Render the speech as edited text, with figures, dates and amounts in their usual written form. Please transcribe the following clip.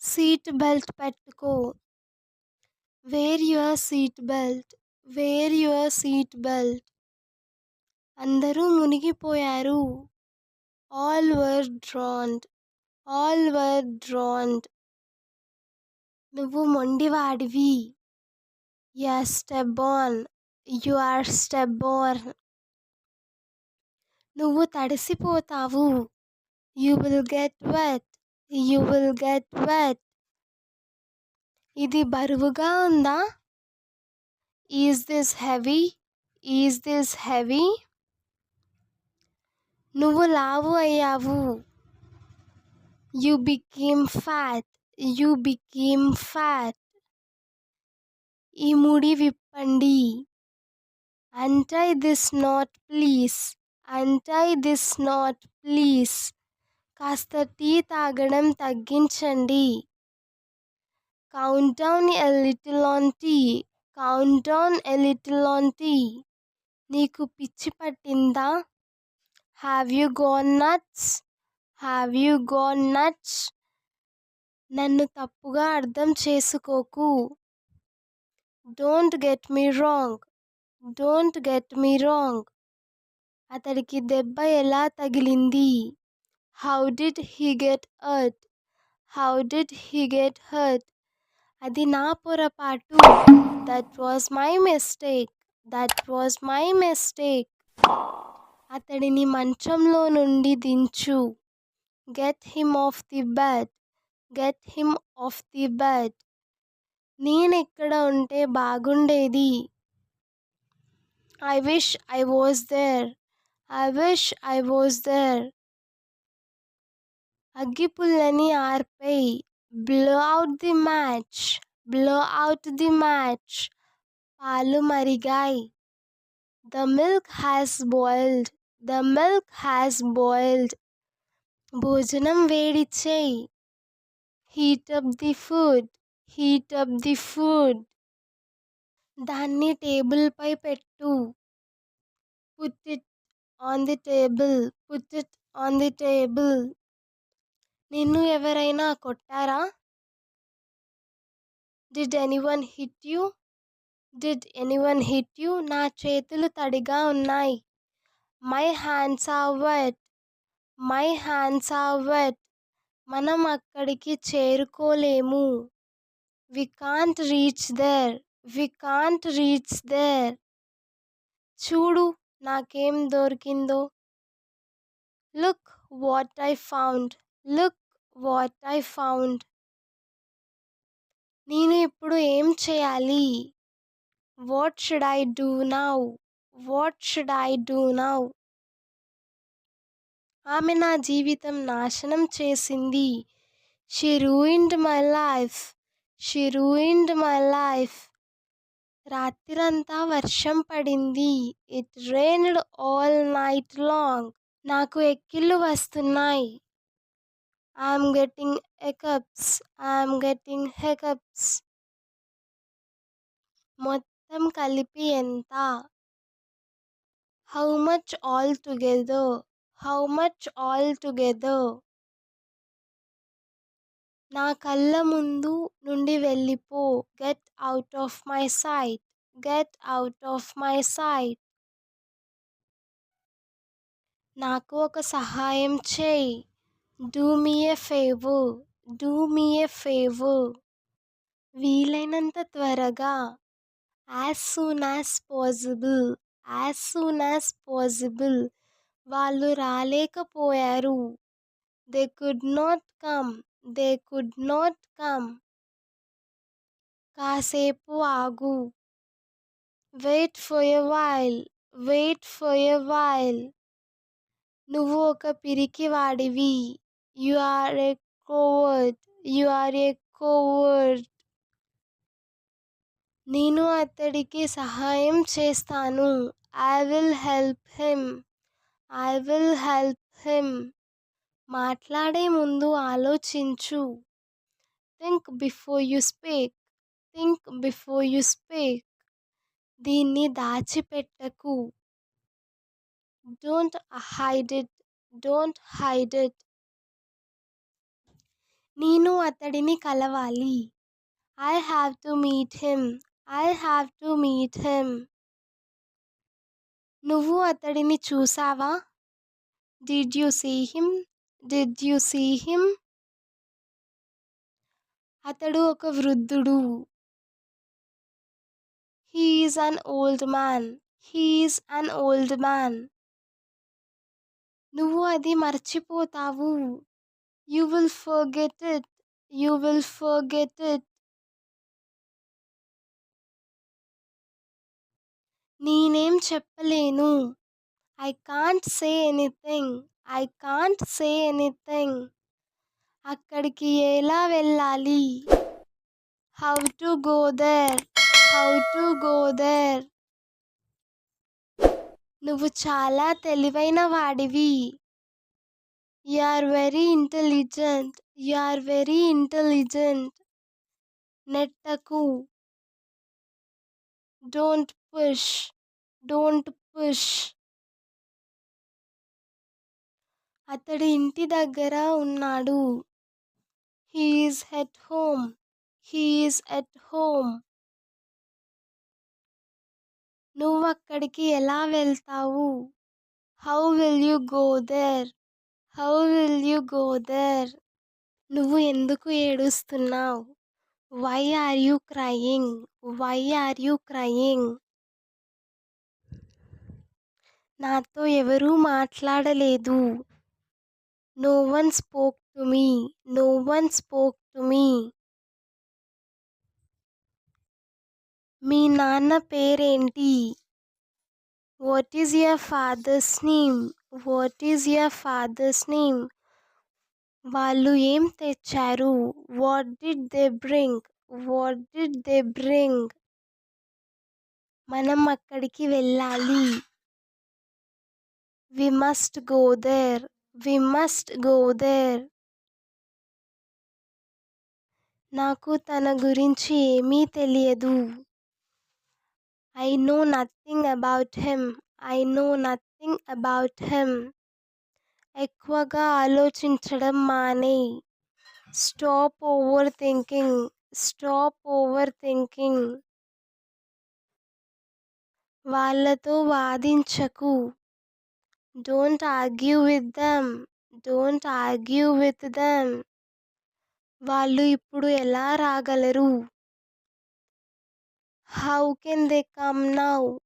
Seat belt పెట్టుకో. Wear your seat belt. Wear your seat belt. అందరూ మునిగిపోయారు. All were drowned. All were drowned. నువ్వు మొండివాడివి. You are stubborn. You are stubborn. నువ్వు తడిసిపోతావు. You will get wet. You will get wet. ఇది బరువుగా ఉందా? Is this heavy? Is this heavy? నువ్వు లావు అయ్యావు. You became fat. You became fat. ఈ ముడి విప్పండి. Untie this knot please. Untie this knot please. కాస్త టీ తాగడం తగ్గించండి. Count down a little on tea. Count down a little on tea. నీకు పిచ్చి పట్టిందా? Have you gone nuts? Have you gone nuts? నన్ను తప్పుగా అర్థం చేసుకోకు. Don't get me wrong. Don't get me wrong. అతడికి దెబ్బ ఎలా తగిలింది? How did he get hurt? How did he get hurt? అది నా పొరపాటు. That was my mistake. That was my mistake. అతడిని మంచంలో నుండి దించు. Get him off the bed. Get him off the bed. నేనెక్కడ ఉంటే బాగుండేది. I wish I was there. I wish I was there. అగ్గిపుల్లని ఆర్పేయ్. Blow out the match. Blow out the match. పాలు మరిగాయి. The milk has boiled. The milk has boiled. భోజనం వేడి చేయి. Heat up the food. Heat up the food. దాన్ని table పై పెట్టు. Put it on the table. Put it on the table. నిన్ను ఎవరైనా కొట్టారా? Did anyone hit you? Did anyone hit you? నా చేతులు తడిగా ఉన్నాయి. My hands are wet. My hands are wet. మనం అక్కడికి చేరుకోలేము. We can't reach there. We can't reach there. చూడు నాకేం దొరికిందో. Look what I found. Look what I found. నేను ఇప్పుడు ఏం చేయాలి? What should I do now? What should I do now? ఆమె నా జీవితం నాశనం చేసింది. She ruined my life. She ruined my life. రాత్రంతా వర్షం పడింది. It rained all night long. నాకు ఎక్కిళ్ళు వస్తున్నాయి. I'm getting hiccups. I'm getting hiccups. మొత్తం కలిపి ఎంత? How much all together? How much all together? నా కళ్ళ ముందు నుండి వెళ్ళిపో. Get out of my sight. Get out of my sight. నాకు ఒక సహాయం చేయి. Do me a favour. Do me a favour. వీలైనంత త్వరగా. As soon as possible. As soon as possible. వాళ్ళు రాలేకపోయారు. They could not come. They could not come. కాసేపు ఆగు. Wait for a while. Wait for a while. నువ్వు ఒక పిరికివాడివి. You are a coward. You are a coward. నేను అతడికి సహాయం చేస్తాను. I will help him. I will help him. మాట్లాడే ముందు ఆలోచించు. Think before you speak. Think before you speak. దీన్ని దాచిపెట్టకు. Don't hide it. Don't hide it. నేను అతడిని కలవాలి. I have to meet him. I have to meet him. నువ్వు అతడిని చూసావా? Did you see him? Did you see him? అతడు ఒక వృద్ధుడు. He is an old man. He is an old man. నువ్వు అది మర్చిపోతావు. You will forget it. You will forget it. నేనేం చెప్పలేను. I can't say anything. I can't say anything. అక్కడికి ఎలా వెళ్ళాలి? How to go there? How to go there? నువ్వు చాలా తెలివైన వాడివి. You are very intelligent. You are very intelligent. నెట్టకు. Don't push. Don't push. అతడి ఇంటి దగ్గర ఉన్నాడు. He is at home. He is at home. నువ్వు అక్కడికి ఎలా వెళ్తావు? How will you go there? How will you go there? నువ్వు ఎందుకు ఏడుస్తున్నావు? Why are you crying? Why are you crying? నాతో ఎవరూ మాట్లాడలేదు. No one spoke to me. No one spoke to me. మీ నాన్న పేరేంటి? What is your father's name? What is your father's name? వాళ్ళు ఏం తెచ్చారు? What did they bring? What did they bring? మనం అక్కడికి వెళ్ళాలి. We must go there. We must go there. నాకు తన గురించి ఏమీ తెలియదు. I know nothing about him. I know nothing about him. ఎక్కువగా ఆలోచించడం మానేయ్. Stop overthinking. Stop overthinking. వాళ్ళతో వాదించకు. Don't argue with them. Don't argue with them. వాళ్ళు ఇప్పుడు ఎలా రాగలరు? How can they come now?